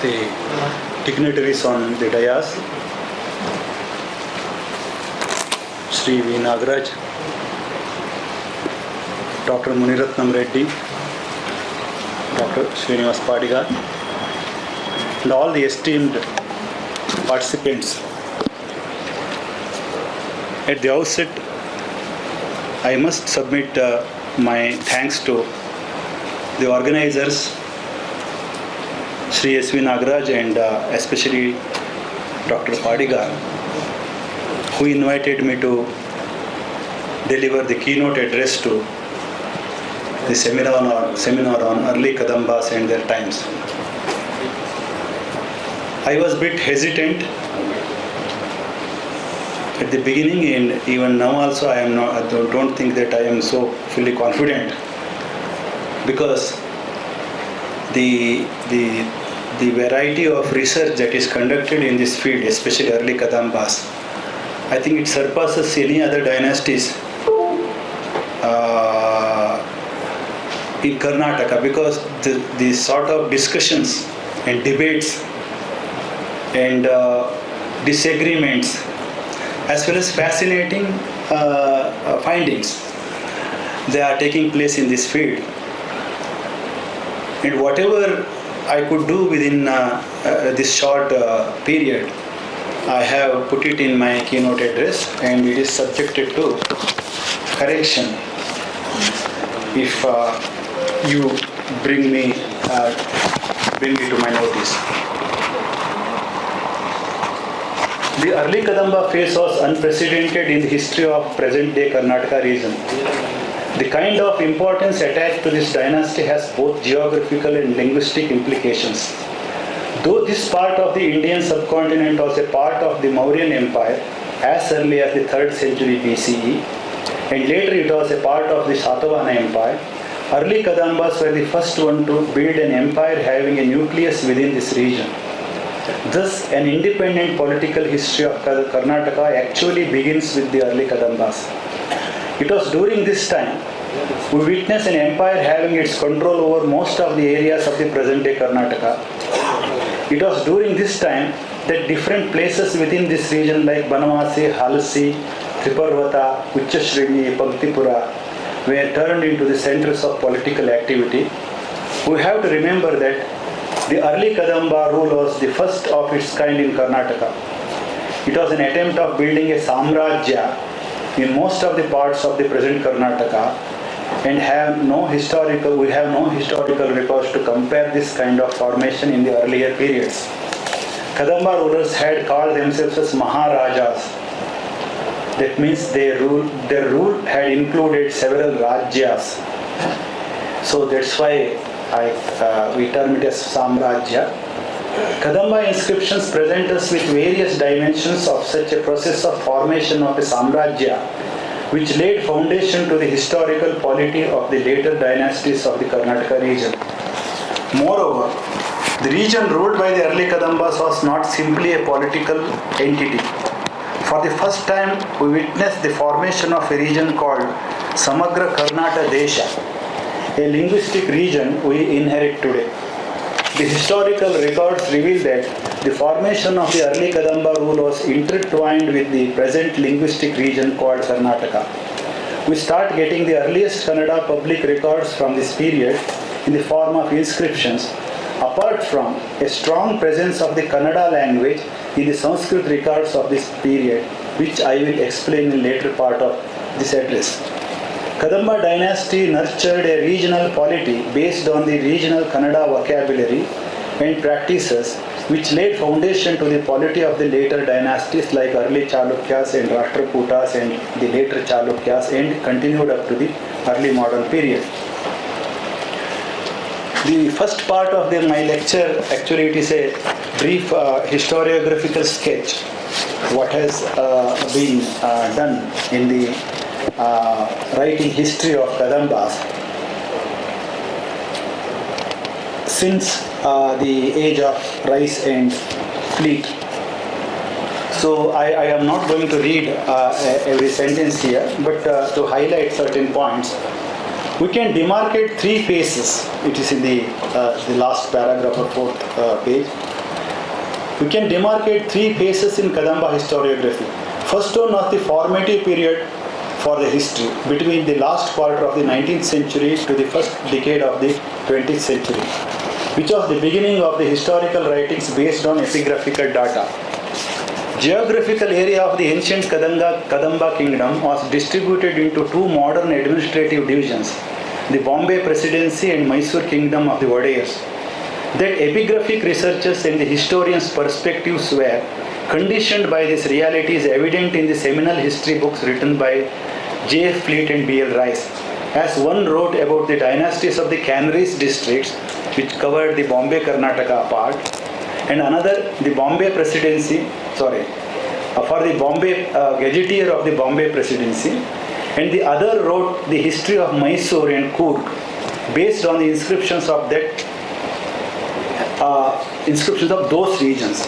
the dignitaries on the dais, Sri V. Nagaraj, Dr. Muniratnam Reddy, Dr. Srinivas Padigar, and all the esteemed participants. At the outset, I must submit my thanks to the organizers, Sri S. V. Nagaraj and especially Dr. Padigar, who invited me to deliver the keynote address to the seminar on early Kadambas and their times. I was a bit hesitant at the beginning, and even now also I don't think that I am so fully confident, because the variety of research that is conducted in this field, especially early Kadambas, I think it surpasses any other dynasties in Karnataka, because the sort of discussions and debates and disagreements, as well as fascinating findings, they are taking place in this field. And whatever I could do within this short period, I have put it in my keynote address, and it is subjected to correction if you bring me to my notice. The early Kadamba phase was unprecedented in the history of present-day Karnataka region. The kind of importance attached to this dynasty has both geographical and linguistic implications. Though this part of the Indian subcontinent was a part of the Mauryan Empire as early as the 3rd century BCE, and later it was a part of the Satavahana Empire, early Kadambas were the first one to build an empire having a nucleus within this region. Thus, an independent political history of Karnataka actually begins with the early Kadambas. It was during this time we witnessed an empire having its control over most of the areas of the present-day Karnataka. It was during this time that different places within this region like Banavasi, Halasi, Triparvata, Uchashrini, Paktipura were turned into the centers of political activity. We have to remember that the early Kadamba rule was the first of its kind in Karnataka. It was an attempt of building a samrajya in most of the parts of the present Karnataka, and we have no historical records to compare this kind of formation in the earlier periods. Kadamba rulers had called themselves as Maharajas. That means their rule had included several rajyas. So that's why we term it as Samrajya. Kadamba inscriptions present us with various dimensions of such a process of formation of a Samrajya, which laid foundation to the historical polity of the later dynasties of the Karnataka region. Moreover, the region ruled by the early Kadambas was not simply a political entity. For the first time, we witnessed the formation of a region called Samagra Karnataka Desha, a linguistic region we inherit today. The historical records reveal that the formation of the early Kadamba rule was intertwined with the present linguistic region called Karnataka. We start getting the earliest Kannada public records from this period in the form of inscriptions, apart from a strong presence of the Kannada language in the Sanskrit records of this period, which I will explain in later part of this address. Kadamba dynasty nurtured a regional polity based on the regional Kannada vocabulary and practices, which laid foundation to the polity of the later dynasties like early Chalukyas and Rashtrakutas and the later Chalukyas, and continued up to the early modern period. The first part of my lecture, actually it is a brief historiographical sketch what has been done in the writing history of Kadambas since the age of rice and fleet. So I am not going to read every sentence here, but to highlight certain points. We can demarcate three phases. It is in the last paragraph of 4th page. We can demarcate three phases in Kadamba historiography. First one was the formative period for the history between the last quarter of the 19th century to the first decade of the 20th century, which was the beginning of the historical writings based on epigraphical data. Geographical area of the ancient Kadamba kingdom was distributed into two modern administrative divisions, the Bombay Presidency and Mysore Kingdom of the Wadayars. That epigraphic researchers and the historians' perspectives were conditioned by this reality is evident in the seminal history books written by J.F. Fleet and B.L. Rice. As one wrote about the dynasties of the Canaries districts, which covered the Bombay Karnataka part, and another the Bombay Presidency, for the Bombay Gazetteer of the Bombay Presidency, and the other wrote the history of Mysore and Coorg based on the inscriptions of that inscriptions of those regions.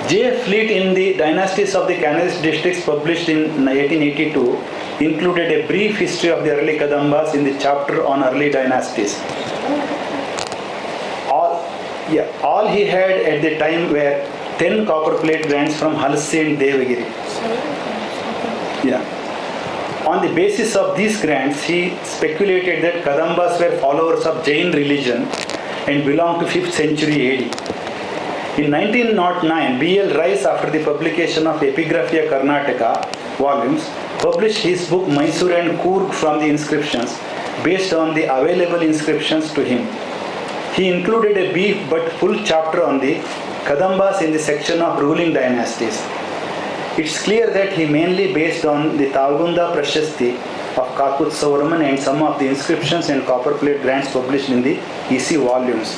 J.F. Fleet in the Dynasties of the Canaries districts published in 1882 included a brief history of the early Kadambas in the chapter on early dynasties. All he had at the time were 10 copper plate grants from Halsi and Devagiri. On the basis of these grants, he speculated that Kadambas were followers of Jain religion and belonged to 5th century AD. In 1909, B.L. Rice, after the publication of Epigraphia Karnataka volumes, published his book Mysore and Coorg from the inscriptions based on the available inscriptions to him. He included a brief but full chapter on the Kadambas in the section of ruling dynasties. It's clear that he mainly based on the Talgunda Prashasti of Kakutsavarman and some of the inscriptions and copper plate grants published in the EC volumes.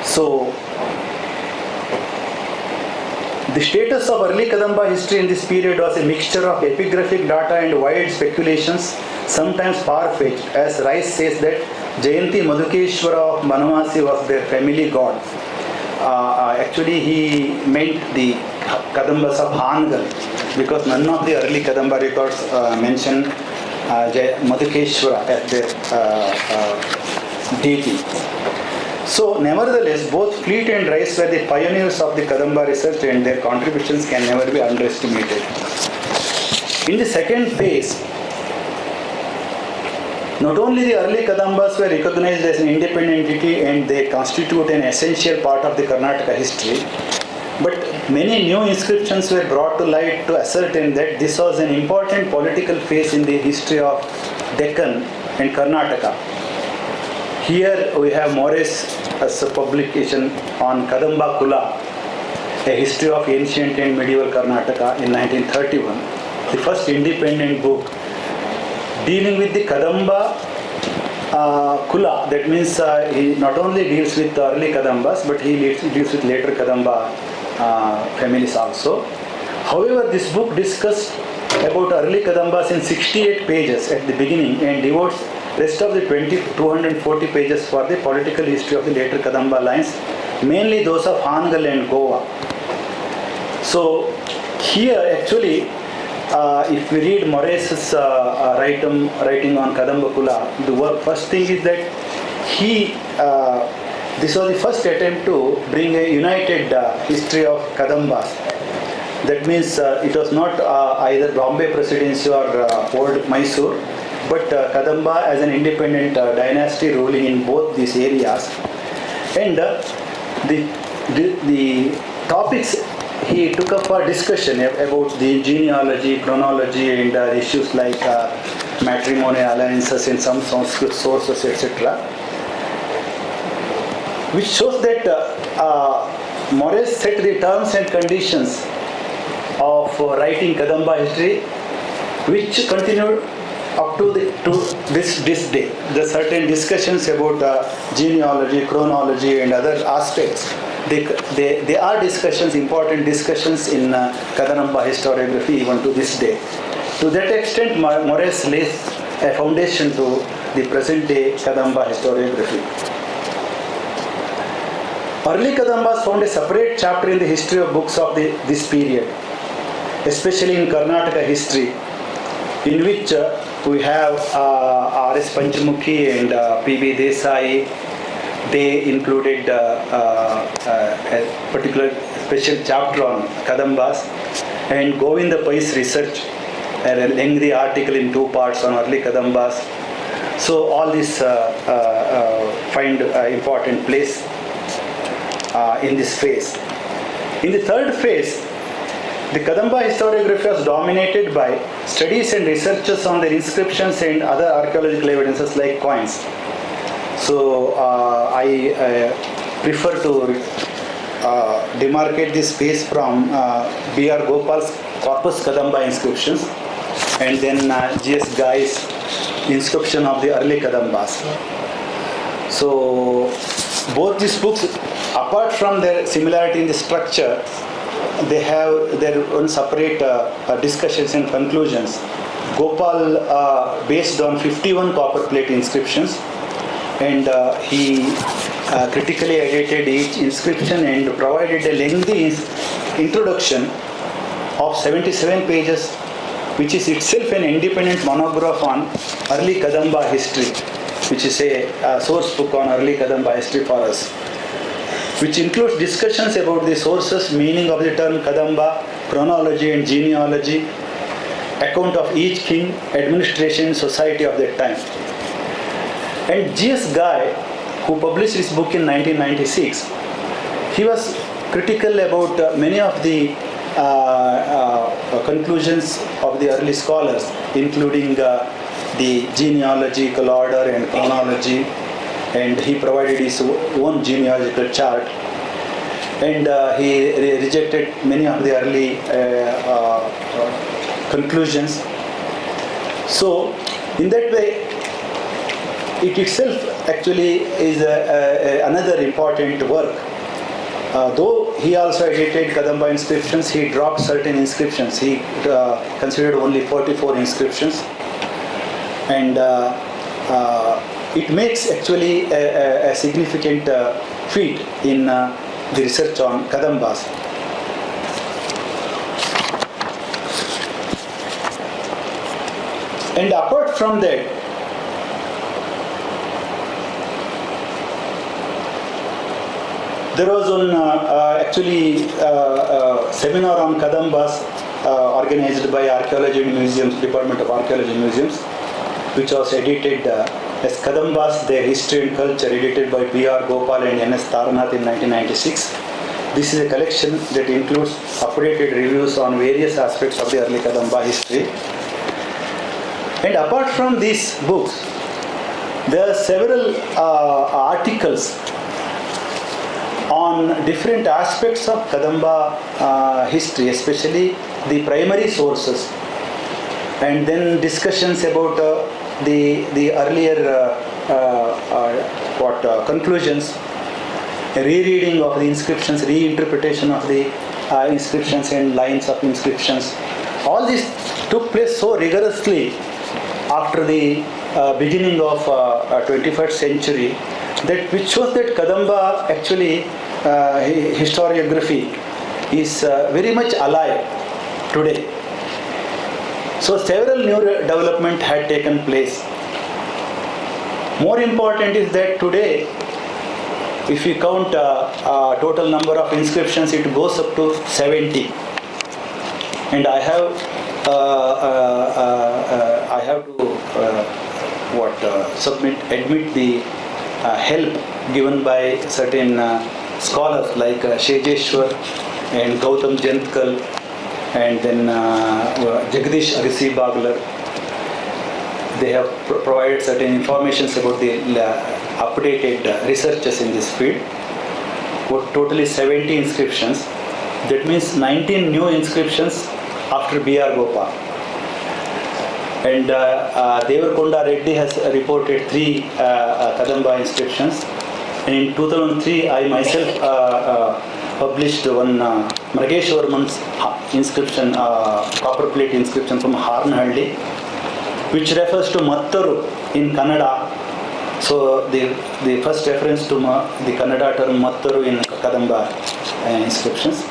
So, the status of early Kadamba history in this period was a mixture of epigraphic data and wild speculations, sometimes far-fetched, as Rice says that Jayanti Madhukeshwara of Banavasi was their family god. Actually, he meant the Kadambas of Hangal, because none of the early Kadamba records mention Madhukeshwara as their deity. So, nevertheless, both Fleet and Rice were the pioneers of the Kadamba research, and their contributions can never be underestimated. In the second phase, not only the early Kadambas were recognized as an independent entity and they constitute an essential part of the Karnataka history, but many new inscriptions were brought to light to ascertain that this was an important political phase in the history of Deccan and Karnataka. Here we have Morris as a publication on Kadamba Kula, a history of ancient and medieval Karnataka in 1931, the first independent book dealing with the Kadamba Kula. That means he not only deals with the early Kadambas, but he deals with later Kadamba families also. However, this book discussed about early Kadambas in 68 pages at the beginning and devotes rest of the 240 pages for the political history of the later Kadamba lines, mainly those of Hangal and Goa. So here actually, if we read Morris's writing on Kadamba Kula, the first thing is that this was the first attempt to bring a united history of Kadambas. That means it was not either Bombay Presidency or old Mysore, but Kadamba as an independent dynasty ruling in both these areas. And the topics he took up for discussion about the genealogy, chronology, and issues like matrimonial alliances in some Sanskrit sources, etc., which shows that Morris set the terms and conditions of writing Kadamba history, which continued up to this day. The certain discussions about genealogy, chronology, and other aspects, they are discussions, important discussions in Kadamba historiography even to this day. To that extent, Morris lays a foundation to the present day Kadamba historiography. Early Kadambas found a separate chapter in the history of books of this period, especially in Karnataka history, in which we have R.S. Panchamukhi and P.B. Desai, They included a particular special chapter on Kadambas, and Govinda Pai's research, a lengthy article in 2 parts on early Kadambas. So all this find important place in this phase. In the third phase, the Kadamba historiography was dominated by studies and researches on the inscriptions and other archaeological evidences like coins. So I prefer to demarcate this space from B.R. Gopal's Corpus Kadamba inscriptions and then G.S. Guy's inscription of the early Kadambas. So both these books, apart from their similarity in the structure, they have their own separate discussions and conclusions. Gopal based on 51 copper plate inscriptions, and he critically edited each inscription and provided a lengthy introduction of 77 pages, which is itself an independent monograph on early Kadamba history, which is a source book on early Kadamba history for us, which includes discussions about the sources, meaning of the term Kadamba, chronology and genealogy, account of each king, administration, and society of that time. And G.S. Guy, who published his book in 1996, he was critical about many of the conclusions of the early scholars, including the genealogical order and chronology, and he provided his own genealogical chart, and he rejected many of the early conclusions. So in that way, it itself actually is another important work. Though he also edited Kadamba inscriptions, he dropped certain inscriptions. He considered only 44 inscriptions, and it makes actually a significant feat in the research on Kadambas. And apart from that, there was one seminar on Kadambas organized by Archaeology Museums, Department of Archaeology Museums, which was edited as Kadambas, Their History and Culture, edited by B.R. Gopal and N.S. Taranath in 1996. This is a collection that includes updated reviews on various aspects of the early Kadamba history. And apart from these books, there are several articles on different aspects of Kadamba history, especially the primary sources, and then discussions about the earlier conclusions, rereading of the inscriptions, reinterpretation of the inscriptions and lines of inscriptions. All this took place so rigorously after the beginning of 21st century, that which shows that Kadamba actually historiography is very much alive today. So several new development had taken place. More important is that today, if we count total number of inscriptions, it goes up to 70. And I have to admit the help given by certain scholars like Shejeshwar and Gautam Jantkal, and then Jagdish Arisi Baglar. They have provided certain informations about the updated researches in this field. Totally 70 inscriptions. That means 19 new inscriptions after B.R. Gopal. And Devarkonda Reddy has reported 3 Kadamba inscriptions. And in 2003, I myself published one Mrageshwarman's inscription, copper plate inscription from Harnahalli, which refers to Mattaru in Kannada. So the first reference to the Kannada term Mattaru in Kadamba inscriptions.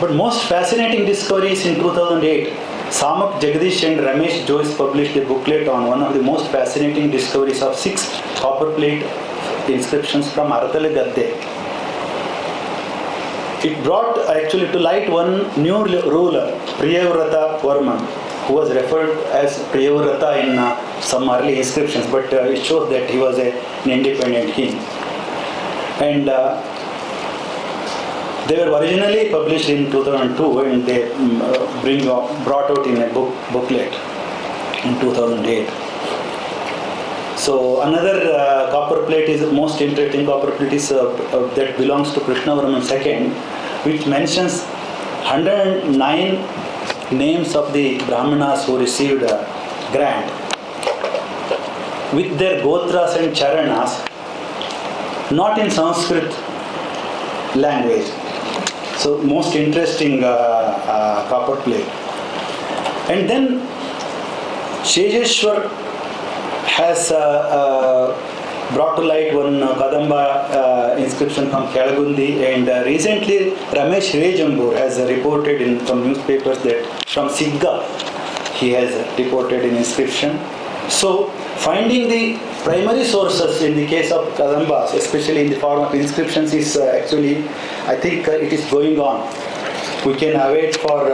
But most fascinating discovery is in 2008. Samak Jagdish and Ramesh Joyce published a booklet on one of the most fascinating discoveries of 6 copper plate inscriptions from Artale Gadde. It brought actually to light one new ruler, Priyavrata Varman, who was referred as Priyavrata in some early inscriptions, but it shows that he was an independent king. And they were originally published in 2002, and they brought out in a booklet in 2008. So another copper plate is the most interesting copper plate is that belongs to Krishnavarman II, which mentions 109 names of the Brahmanas who received a grant with their gotras and charanas, not in Sanskrit language. So most interesting copper plate. And then Shejeshwar has brought to light one Kadamba inscription from Kelagundi, and recently Ramesh Rejambur has reported in some newspapers that from Sigga he has reported an inscription. So finding the primary sources in the case of Kadambas, especially in the form of inscriptions, is actually, I think it is going on. We can await for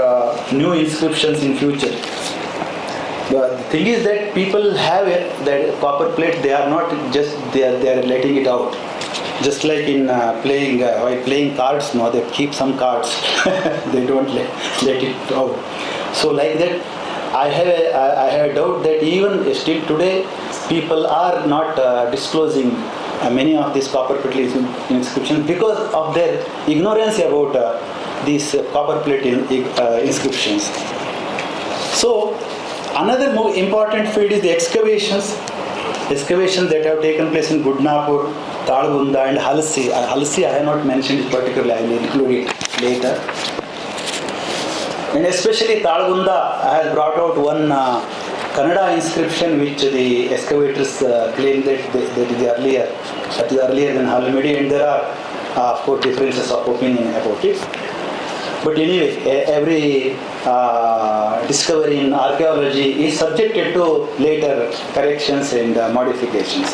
new inscriptions in future. The thing is that people have that copper plate, they are not just, they are letting it out. Just like in while playing cards, no, they keep some cards. They don't let it out. So like that, I have a doubt that even still today, people are not disclosing many of these copper plate inscriptions because of their ignorance about these copper plate inscriptions. So another more important field is the excavations that have taken place in Gudnapur, Talgunda and Halsi. Halsi I have not mentioned it particularly, I will include it later. And especially Talgunda has brought out one Kannada inscription which the excavators claim that is earlier than Halmidi, and there are of course differences of opinion about it. But anyway, every discovery in archaeology is subjected to later corrections and modifications.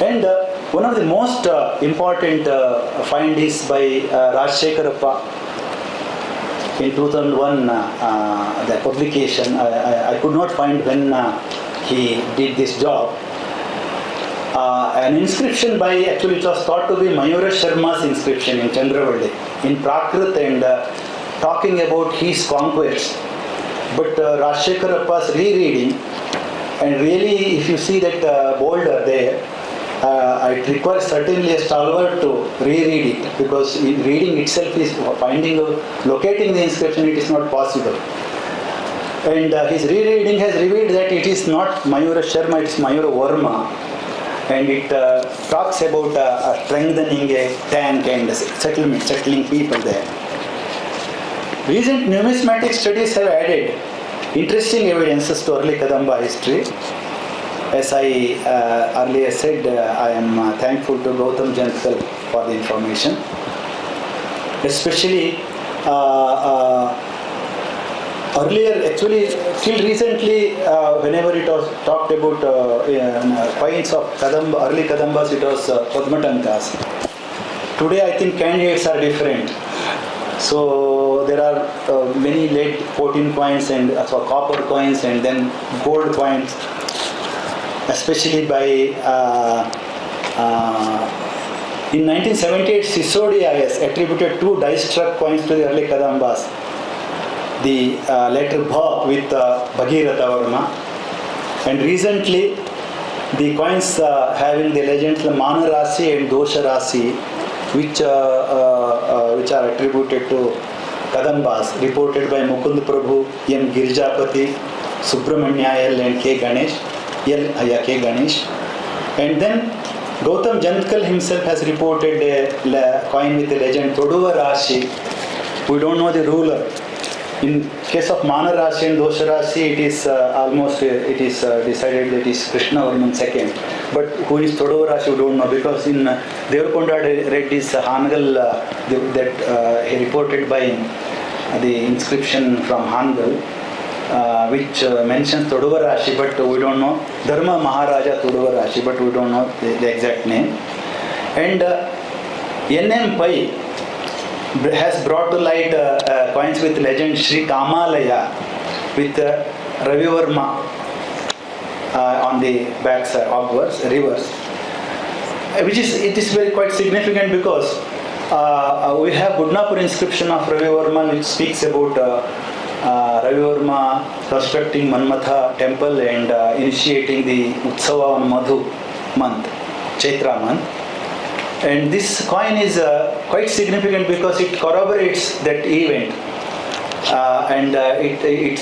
And one of the most important find is by Rajshekarappa in 2001, the publication. I could not find when he did this job. An inscription by, actually it was thought to be Mayura Sharma's inscription in Chandravalli in Prakrit, and talking about his conquests. But Rajshekarappa's rereading, and really if you see that boulder there, it requires certainly a stalwart to reread it, because reading itself is locating the inscription, it is not possible. And his rereading has revealed that it is not Mayura Sharma, it is Mayura Varma. And it talks about strengthening a tank and settling people there. Recent numismatic studies have added interesting evidences to early Kadamba history. As I earlier said, I am thankful to Gautam Jantkal for the information. Especially earlier, actually, till recently, whenever it was talked about coins of Kadamba, early Kadambas, it was Padmatankas. Today, I think candidates are different. So there are many lead 14 coins and copper coins, and then gold coins, especially by in 1978, Sisodias attributed 2 die-struck coins to the early Kadambas. The letter Bha with Bhagiratha Varma, and recently the coins having the legends Mana Rasi and Dosha Rasi, which are attributed to Kadambas, reported by Mukund Prabhu, M. Girjapati, Subramanya L. and K. Ganesh. And then Gautam Jantkal himself has reported a coin with the legend Toduva Rasi. We don't know the ruler. In case of Mana Rasi and Dosha Rasi, it is decided that it is Krishnavarman II. But who is Toduva Rasi, we don't know, because in Devarakonda I read this Hangal that he reported by the inscription from Hangal. which mentions Toduvarashi, but we don't know. Dharma Maharaja Toduvarashi, but we don't know the exact name. And N.M. Pai has brought to light coins with legend Sri Kamalaya with Ravi Varma on the back side, obverse, reverse. It is very quite significant because we have Budnapur inscription of Ravi Varma which speaks about Ravi Varma constructing Manmatha temple and initiating the Utsava on Madhu month, Chaitra month. And this coin is quite significant because it corroborates that event. It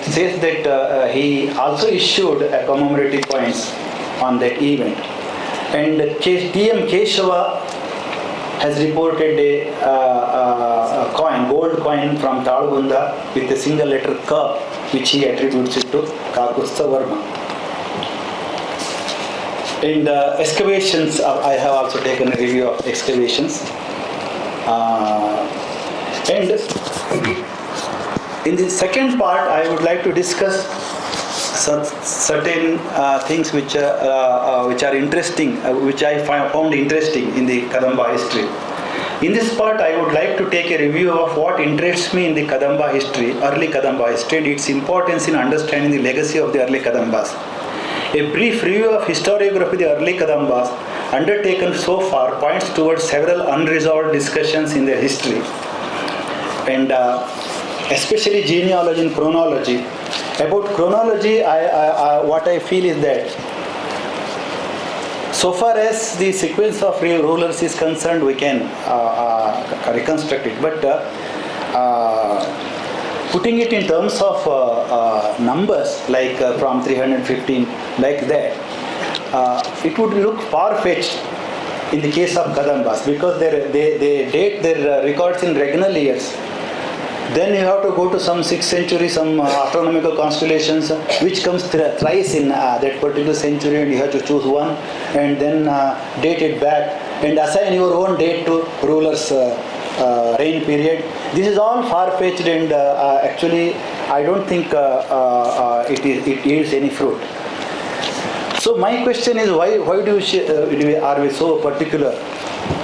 says that he also issued a commemorative coins on that event. And T.M. Keshava has reported a coin, gold coin from Talgunda with a single letter K, which he attributes it to Kakustha Varma. In the excavations, I have also taken a review of excavations. And in the second part, I would like to discuss certain things which are interesting, which I found interesting in the Kadamba history. In this part, I would like to take a review of what interests me in the Kadamba history, early Kadamba history, and its importance in understanding the legacy of the early Kadambas. A brief review of historiography of the early Kadambas undertaken so far points towards several unresolved discussions in their history, and especially genealogy and chronology. About chronology, what I feel is that so far as the sequence of rulers is concerned, we can reconstruct it. But putting it in terms of numbers, like from 315, like that, it would look far-fetched in the case of Kadambas because they date their records in regnal years. Then you have to go to some 6th century, some astronomical constellations, which comes thrice in that particular century, and you have to choose one and then date it back and assign your own date to ruler's reign period. This is all far-fetched, and actually I don't think it yields any fruit. So my question is, why are we so particular,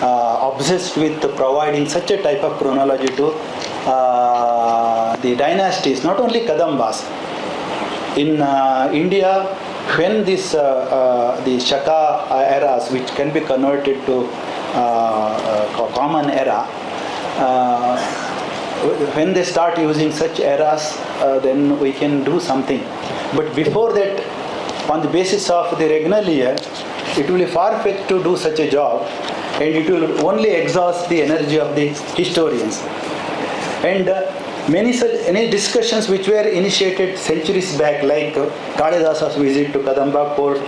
obsessed with providing such a type of chronology to the dynasties, not only Kadambas. In India, when this the Shaka eras, which can be converted to common era, when they start using such eras, then we can do something. But before that, on the basis of the regnal year, it will be far-fetched to do such a job, and it will only exhaust the energy of the historians. And many discussions which were initiated centuries back, like Kalidasa's visit to Kadamba court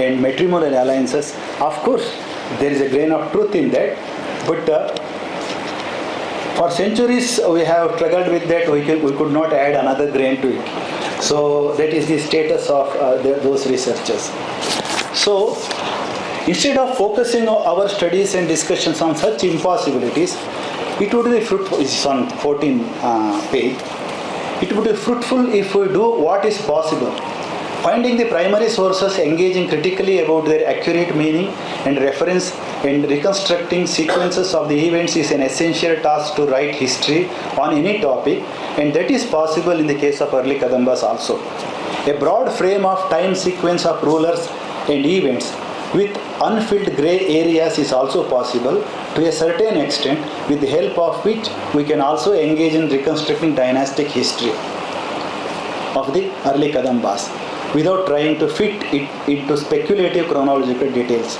and matrimonial alliances, of course there is a grain of truth in that, but for centuries we have struggled with that. We could not add another grain to it. So that is the status of those researchers. So instead of focusing our studies and discussions on such impossibilities, it would be fruitful. It's on 14 page. It would be fruitful if we do what is possible. Finding the primary sources, engaging critically about their accurate meaning and reference, and reconstructing sequences of the events is an essential task to write history on any topic, and that is possible in the case of early Kadambas also. A broad frame of time sequence of rulers and events with unfilled grey areas is also possible to a certain extent, with the help of which we can also engage in reconstructing dynastic history of the early Kadambas without trying to fit it into speculative chronological details.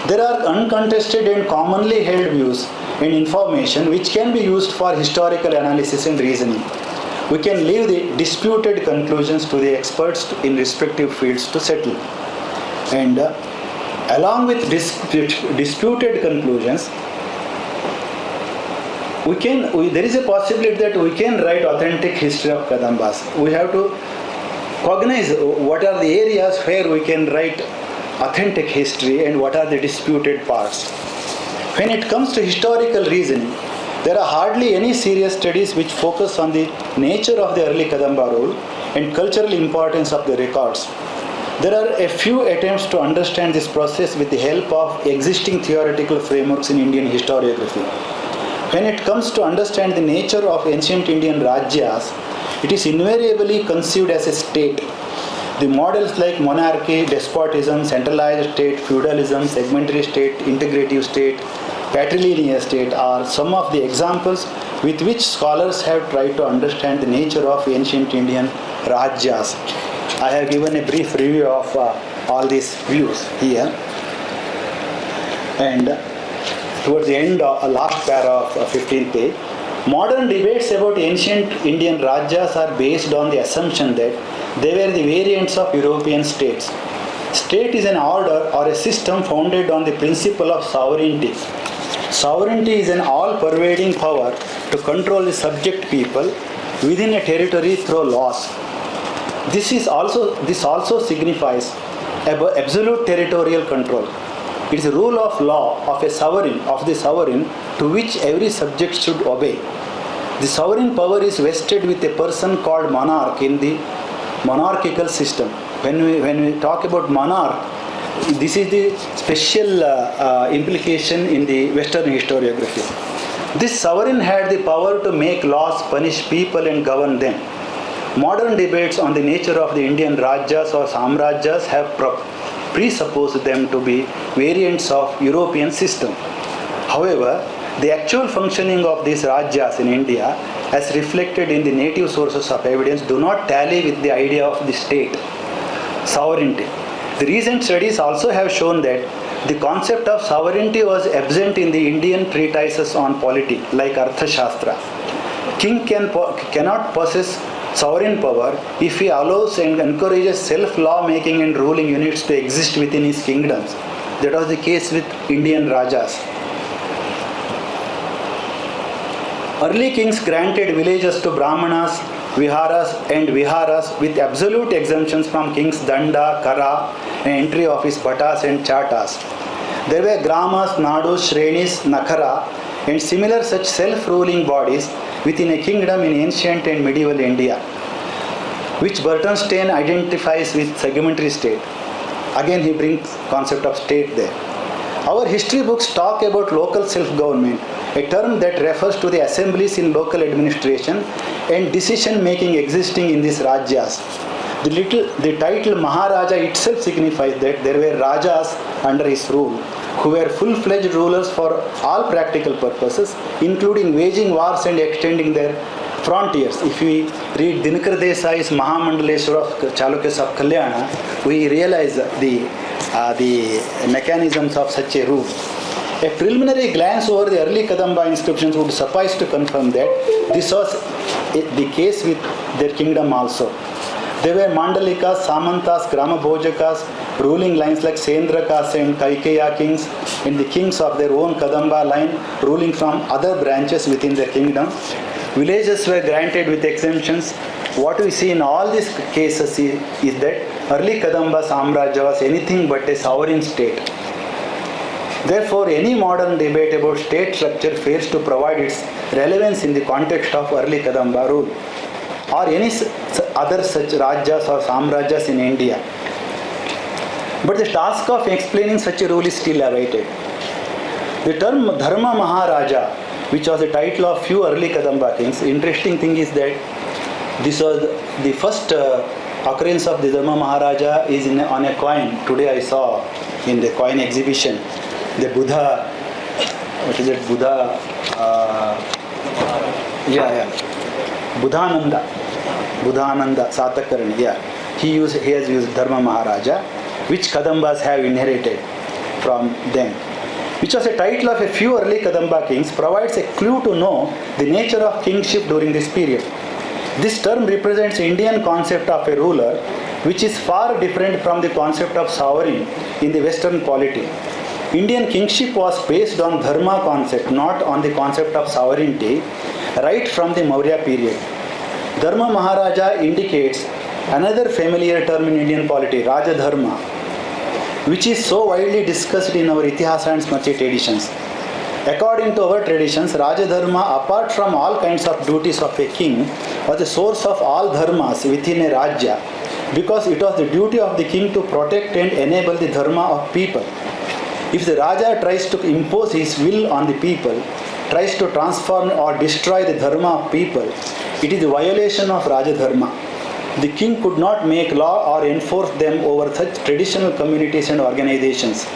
There are uncontested and commonly held views and information which can be used for historical analysis and reasoning. We can leave the disputed conclusions to the experts in respective fields to settle. And along with disputed conclusions, there is a possibility that we can write authentic history of Kadambas. We have to cognize what are the areas where we can write authentic history and what are the disputed parts. When it comes to historical reasoning, There are hardly any serious studies which focus on the nature of the early Kadamba rule and cultural importance of the records. There are a few attempts to understand this process with the help of existing theoretical frameworks in Indian historiography. When it comes to understand the nature of ancient Indian Rajyas, it is invariably conceived as a state. The models like monarchy, despotism, centralized state, feudalism, segmentary state, integrative state, patrilineal state are some of the examples with which scholars have tried to understand the nature of ancient Indian Rajyas. I have given a brief review of all these views here. And towards the end of last paragraph of 15th page, modern debates about ancient Indian Rajyas are based on the assumption that they were the variants of European states. State is an order or a system founded on the principle of sovereignty. Sovereignty is an all-pervading power to control the subject people within a territory through laws. This also signifies absolute territorial control. It is a rule of law of the sovereign to which every subject should obey. The sovereign power is vested with a person called monarch in the monarchical system. When we talk about monarch, this is the special implication in the Western historiography. This sovereign had the power to make laws, punish people and govern them. Modern debates on the nature of the Indian Rajyas or Samrajyas have presupposed them to be variants of European system. However, the actual functioning of these Rajyas in India, as reflected in the native sources of evidence, do not tally with the idea of the state, sovereignty. The recent studies also have shown that the concept of sovereignty was absent in the Indian treatises on polity, like Arthashastra. King cannot possess sovereign power if he allows and encourages self-law making and ruling units to exist within his kingdoms. That was the case with Indian Rajas. Early kings granted villages to Brahmanas, Viharas with absolute exemptions from kings Danda, Kara, and entry of his Bhattas and Chatas. There were Gramas, Nadus, Shrenis, Nakhara, and similar such self-ruling bodies within a kingdom in ancient and medieval India, which Burtonstein identifies with segmentary state. Again, he brings concept of state there. Our history books talk about local self-government, a term that refers to the assemblies in local administration and decision-making existing in these Rajyas. The title Maharaja itself signifies that there were Rajas under his rule, who were full-fledged rulers for all practical purposes, including waging wars and extending their frontiers. If we read Dinakar Desai's Mahamandaleshwar of Chalukyas of Kalyana, we realize the mechanisms of such a rule. A preliminary glance over the early Kadamba inscriptions would suffice to confirm that this was the case with their kingdom also. There were Mandalikas, Samantas, Gramabhojakas, ruling lines like Sendrakas and Kaikeya kings, and the kings of their own Kadamba line ruling from other branches within their kingdom. Villages were granted with exemptions. What we see in all these cases is that early Kadamba Samrajya was anything but a sovereign state. Therefore, any modern debate about state structure fails to provide its relevance in the context of early Kadamba rule or any other such Rajyas or Samrajyas in India. But the task of explaining such a rule is still awaited. The term Dharma Maharaja, which was the title of few early Kadamba kings, interesting thing is that this was the first occurrence of the Dharma Maharaja is on a coin. Today I saw in the coin exhibition, the Buddha, what is it, Buddha, Buddhananda, Satakarani, he has used Dharma Maharaja, which Kadambas have inherited from them, which was a title of a few early Kadamba kings, provides a clue to know the nature of kingship during this period. This term represents Indian concept of a ruler, which is far different from the concept of sovereign in the Western polity. Indian kingship was based on Dharma concept, not on the concept of sovereignty, right from the Maurya period. Dharma Maharaja indicates another familiar term in Indian polity, Rajadharma, which is so widely discussed in our Itihasa and Smriti editions. According to our traditions, Rajadharma, apart from all kinds of duties of a king, was the source of all dharmas within a Rajya, because it was the duty of the king to protect and enable the dharma of people. If the Raja tries to impose his will on the people, tries to transform or destroy the dharma of people, it is a violation of Rajadharma. The king could not make law or enforce them over such traditional communities and organizations.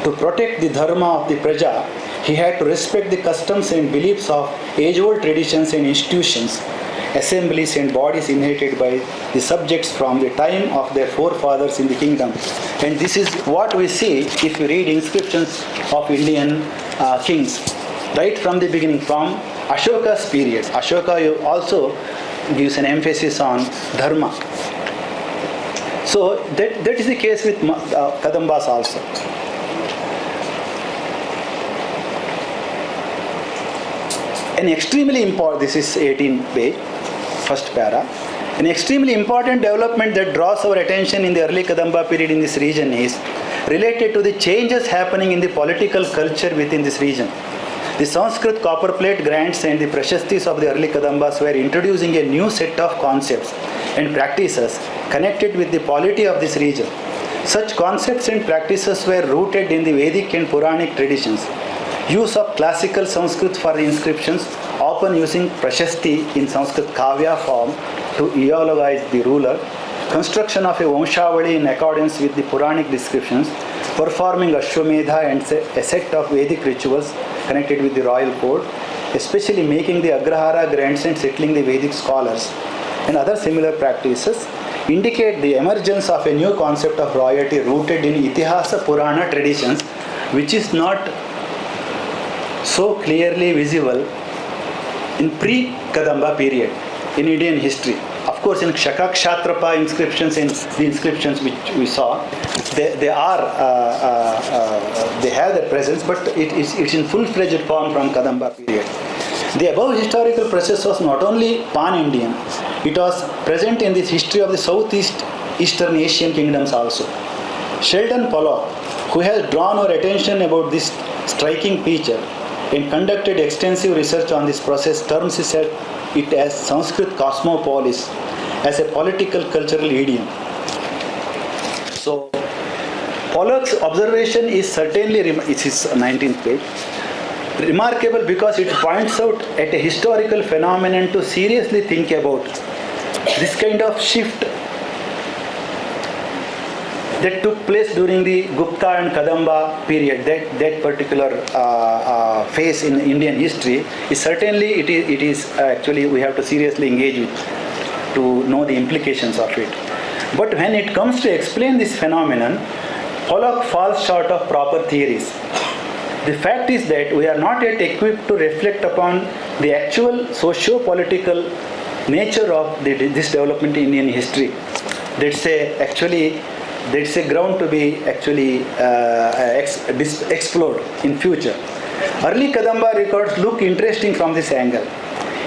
To protect the dharma of the praja, he had to respect the customs and beliefs of age-old traditions and institutions, assemblies and bodies inherited by the subjects from the time of their forefathers in the kingdom. And this is what we see if you read inscriptions of Indian kings, right from the beginning, from Ashoka's period. Ashoka also gives an emphasis on dharma. So that is the case with Kadambas also. An extremely important, this is 18 page, first para. An extremely important development that draws our attention in the early Kadamba period in this region is related to the changes happening in the political culture within this region. The Sanskrit copperplate grants and the prashastis of the early Kadambas were introducing a new set of concepts and practices connected with the polity of this region. Such concepts and practices were rooted in the Vedic and Puranic traditions. Use of classical Sanskrit for the inscriptions, often using prashasti in Sanskrit kavya form to ideologize the ruler, construction of a Vamshavali in accordance with the Puranic descriptions, performing Ashwamedha and a set of Vedic rituals connected with the royal code, especially making the Agrahara grants and settling the Vedic scholars, and other similar practices indicate the emergence of a new concept of royalty rooted in Itihasa Purana traditions, which is not so clearly visible in pre-Kadamba period in Indian history. Of course, in Shaka Kshatrapa inscriptions, in the inscriptions which we saw, they have that presence, but it's in full-fledged form from Kadamba period. The above historical process was not only pan-Indian, it was present in the history of the Southeast Eastern Asian kingdoms also. Sheldon Pollock, who has drawn our attention about this striking feature and conducted extensive research on this process, terms it as Sanskrit cosmopolis, as a political cultural idiom. So, Pollock's observation is certainly, it is 19th page, remarkable because it points out at a historical phenomenon to seriously think about this kind of shift that took place during the Gupta and Kadamba period. That particular phase in Indian history is certainly, it is actually we have to seriously engage with to know the implications of it. But when it comes to explain this phenomenon, Pollock falls short of proper theories. The fact is that we are not yet equipped to reflect upon the actual socio-political nature of this development in Indian history. That's a ground to be actually explored in future. Early Kadamba records look interesting from this angle.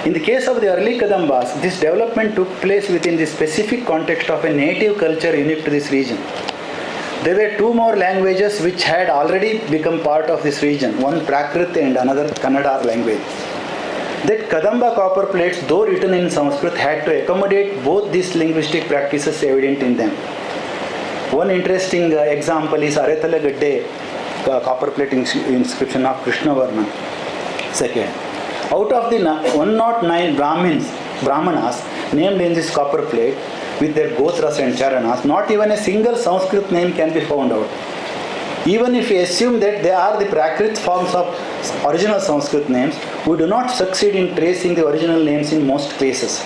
In the case of the early Kadambas, this development took place within the specific context of a native culture unique to this region. There were two more languages which had already become part of this region, one Prakrit and another Kannada language. That Kadamba copper plates, though written in Sanskrit, had to accommodate both these linguistic practices evident in them. One interesting example is Aretala Gadde copper plate inscription of Krishnavarman II. Out of the 109 Brahmanas named in this copper plate with their Gotras and Charanas, not even a single Sanskrit name can be found out. Even if we assume that they are the Prakrit forms of original Sanskrit names, we do not succeed in tracing the original names in most cases.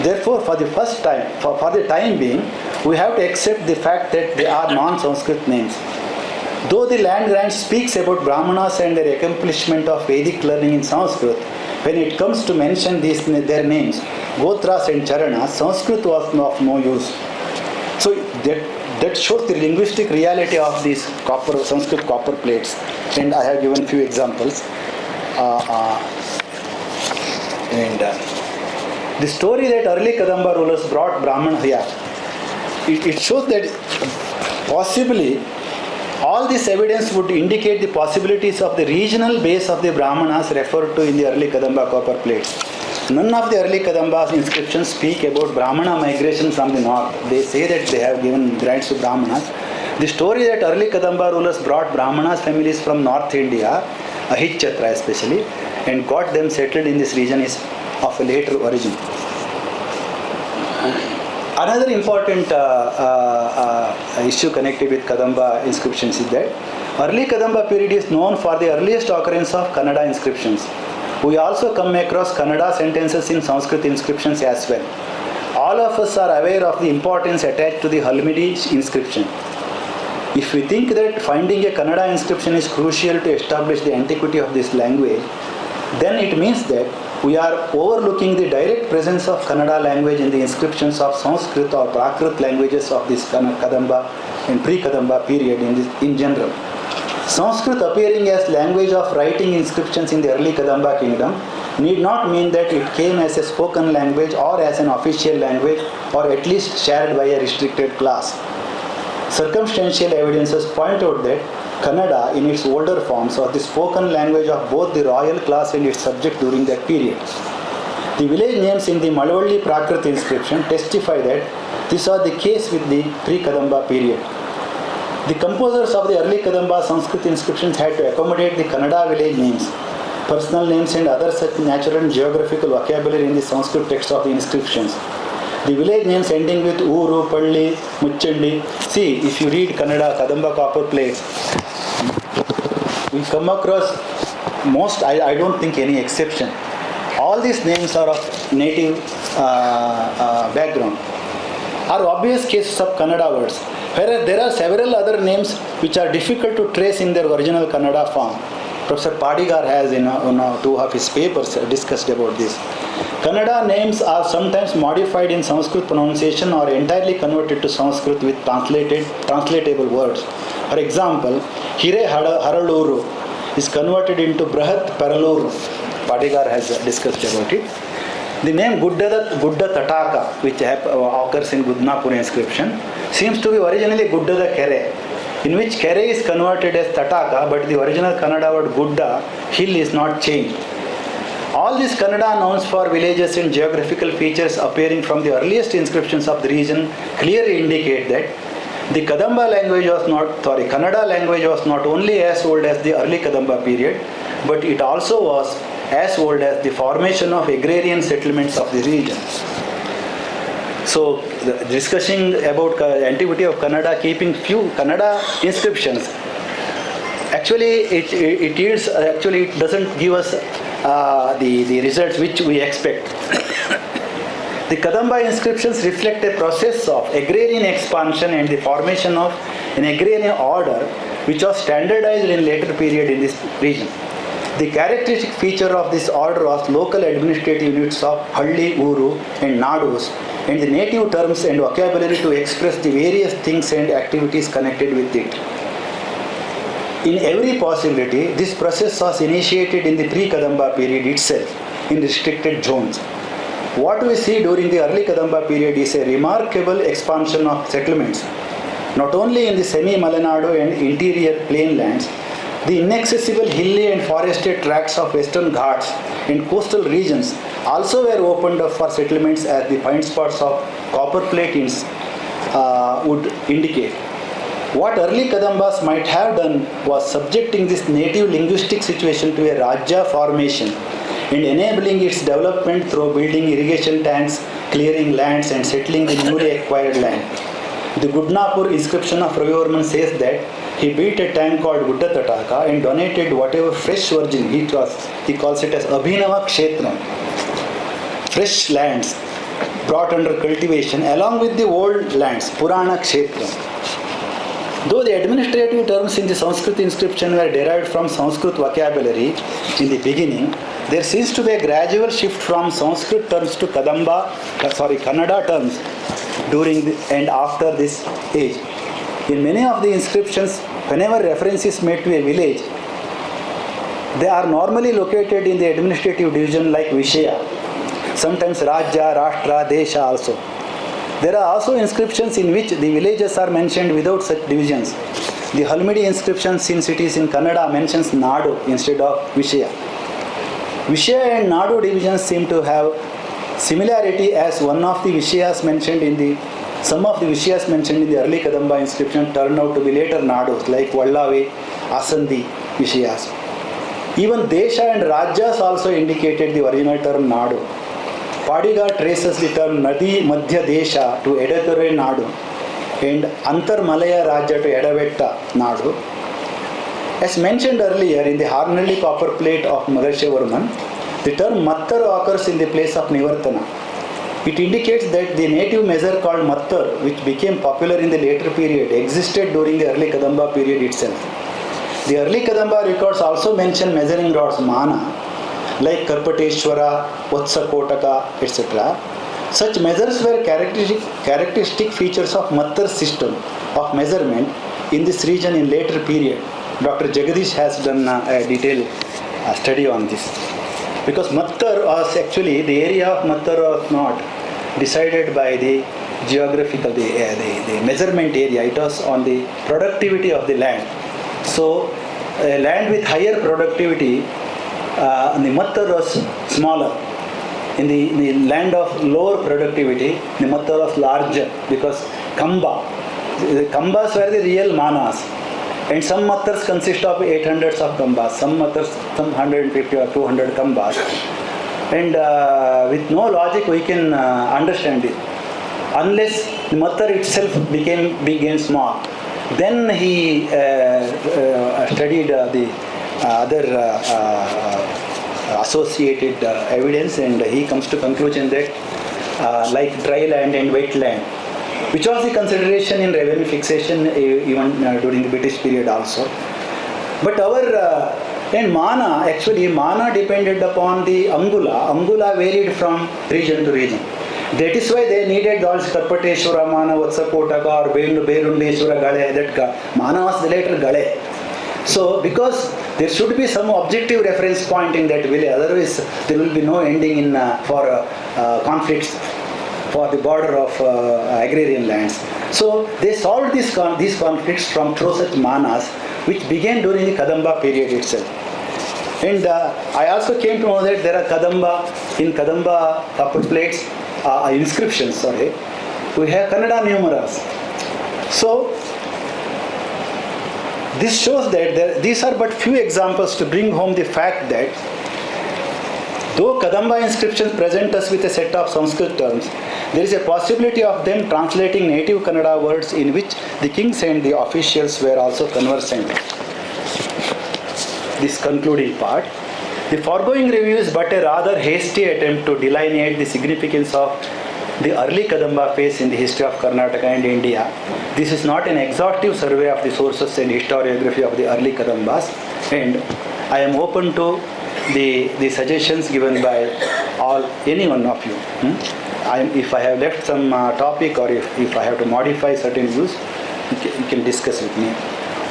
Therefore, for the first time, for the time being, we have to accept the fact that they are non-Sanskrit names. Though the land grant speaks about Brahmanas and their accomplishment of Vedic learning in Sanskrit, when it comes to mention their names, Gotras and Charanas, Sanskrit was of no use. So that shows the linguistic reality of these Sanskrit copper plates, and I have given few examples. The story that early Kadamba rulers brought Brahmana here, it shows that possibly All this evidence would indicate the possibilities of the regional base of the Brahmanas referred to in the early Kadamba copper plates. None of the early Kadambas inscriptions speak about Brahmana migration from the north. They say that they have given grants to Brahmanas. The story that early Kadamba rulers brought Brahmanas families from North India, Hedge especially, and got them settled in this region is of a later origin. Another important issue connected with Kadamba inscriptions is that early Kadamba period is known for the earliest occurrence of Kannada inscriptions. We also come across Kannada sentences in Sanskrit inscriptions as well. All of us are aware of the importance attached to the Halmidi inscription. If we think that finding a Kannada inscription is crucial to establish the antiquity of this language, then it means that we are overlooking the direct presence of Kannada language in the inscriptions of Sanskrit or Prakrit languages of this Kadamba and pre-Kadamba period in general. Sanskrit appearing as language of writing inscriptions in the early Kadamba kingdom need not mean that it came as a spoken language or as an official language or at least shared by a restricted class. Circumstantial evidences point out that Kannada in its older forms was the spoken language of both the royal class and its subject during that period. The village names in the Malavalli Prakrit inscription testify that this was the case with the pre-Kadamba period. The composers of the early Kadamba Sanskrit inscriptions had to accommodate the Kannada village names, personal names and other such natural and geographical vocabulary in the Sanskrit text of the inscriptions. The village names ending with Uru, Palli, Muchandi. See, if you read Kannada Kadamba copper plates, we come across most, I don't think any exception. All these names are of native background, are obvious cases of Kannada words. Whereas there are several other names which are difficult to trace in their original Kannada form. Professor Padigar has in two of his papers discussed about this. Kannada names are sometimes modified in Sanskrit pronunciation or entirely converted to Sanskrit with translatable words. For example, Hire Haraluru is converted into Brahat Paraluru. Padigar has discussed about it. The name Gudda Tataka, which occurs in Gudnapur inscription, seems to be originally Gudda Kere, in which Kere is converted as Tataka, but the original Kannada word Gudda, hill, is not changed. All these Kannada nouns for villages and geographical features appearing from the earliest inscriptions of the region clearly indicate that the Kadamba language was Kannada language was not only as old as the early Kadamba period, but it also was as old as the formation of agrarian settlements of the region. So, discussing about antiquity of Kannada, keeping few Kannada inscriptions, actually it doesn't give us the results which we expect. The Kadamba inscriptions reflect a process of agrarian expansion and the formation of an agrarian order which was standardized in later period in this region. The characteristic feature of this order was local administrative units of Halli, Uru and Nadus and the native terms and vocabulary to express the various things and activities connected with it. In every possibility, this process was initiated in the pre-Kadamba period itself in restricted zones. What we see during the early Kadamba period is a remarkable expansion of settlements, not only in the semi-Malenadu and interior plain lands. The inaccessible hilly and forested tracts of western Ghats and coastal regions also were opened up for settlements, as the find spots of copper plates would indicate. What early Kadambas might have done was subjecting this native linguistic situation to a Rajya formation and enabling its development through building irrigation tanks, clearing lands and settling the newly acquired land. The Gudnapur inscription of Ravivarman says that he built a tank called Gudda Tataka and donated whatever fresh virgin he calls it as Abhinava Kshetra, fresh lands brought under cultivation along with the old lands, Purana Kshetra. Though the administrative terms in the Sanskrit inscription were derived from Sanskrit vocabulary in the beginning, there seems to be a gradual shift from Sanskrit terms to Kannada terms during and after this age. In many of the inscriptions, whenever reference is made to a village, they are normally located in the administrative division like Vishaya, sometimes Rajya, Rashtra, Desha also. There are also inscriptions in which the villages are mentioned without such divisions. The Halmidi inscription, since it is in Kannada, mentions Nadu instead of Vishaya. Vishaya and Nadu divisions seem to have similarity, as some of the Vishayas mentioned in the early Kadamba inscription turn out to be later Nadus, like Vallave, Asandi Vishayas. Even Desha and Rajas also indicated the original term Nadu. Padiga traces the term Nadi Madhya Desha to Edakure Nadu and Antar Malaya Raja to Edavetta Nadu. As mentioned earlier in the Harnalli copper plate of Magashavarman, the term Mattar occurs in the place of Nivartana. It indicates that the native measure called Mattar, which became popular in the later period, existed during the early Kadamba period itself. The early Kadamba records also mention measuring rods Mana, like Karpateshwara, Vatsakotaka, etc. Such measures were characteristic features of Mattar system of measurement in this region in later period. Dr. Jagadish has done a detailed study on this. Because Mattar was actually, the area of Mattar was not decided by the geographical, the measurement area. It was on the productivity of the land. So, a land with higher productivity, the Mattar was smaller. In the land of lower productivity, the Mattar was larger because Kamba. The Kambas were the real Manas. And some Mattars consist of 800s of Kambas, some Mattars, some 150 or 200 Kambas. And with no logic we can understand it. Unless the Mattar itself became big and small. Then he studied the other associated evidence, and he comes to conclusion that like dry land and wet land, which was the consideration in revenue fixation even during the British period also. But and Mana, actually Mana depended upon the Angula. Angula varied from region to region. That is why they needed all Karpateshwara, Mana, Vatsakotaka or Berundeshwara, Gale, that Mana was the later Gale. So because there should be some objective reference point in that village, otherwise there will be no ending in for conflicts for the border of agrarian lands. So they solved these conflicts through such manas, which began during the Kadamba period itself. And I also came to know that there are Kadamba copper plates, inscriptions, we have Kannada numerals. So this shows that these are but few examples to bring home the fact that though Kadamba inscriptions present us with a set of Sanskrit terms, there is a possibility of them translating native Kannada words in which the kings and the officials were also conversant. This concluding part. The foregoing review is but a rather hasty attempt to delineate the significance of the early Kadamba phase in the history of Karnataka and India. This is not an exhaustive survey of the sources and historiography of the early Kadambas, and I am open to the suggestions given by any one of you. If I have left some topic, or if I have to modify certain views, you can discuss with me.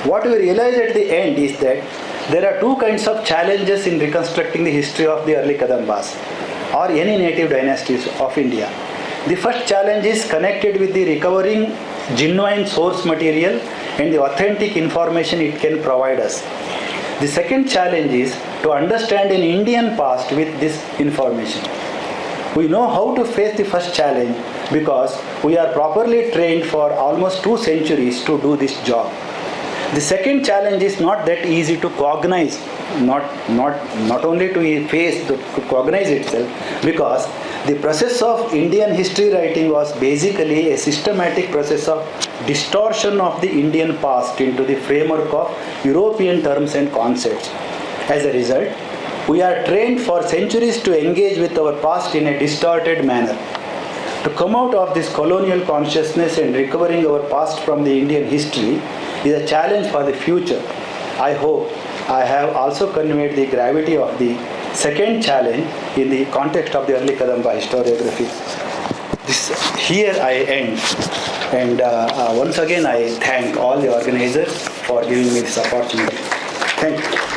What we realize at the end is that there are two kinds of challenges in reconstructing the history of the early Kadambas or any native dynasties of India. The first challenge is connected with the recovering genuine source material and the authentic information it can provide us. The second challenge is to understand an Indian past with this information. We know how to face the first challenge because we are properly trained for almost 2 centuries to do this job. The second challenge is not that easy to cognize, not only to face, to cognize itself, because the process of Indian history writing was basically a systematic process of distortion of the Indian past into the framework of European terms and concepts. As a result, we are trained for centuries to engage with our past in a distorted manner. To come out of this colonial consciousness and recovering our past from the Indian history is a challenge for the future. I hope I have also conveyed the gravity of the second challenge in the context of the early Kadamba historiography. Here I end, and once again I thank all the organizers for giving me this opportunity. Thank you.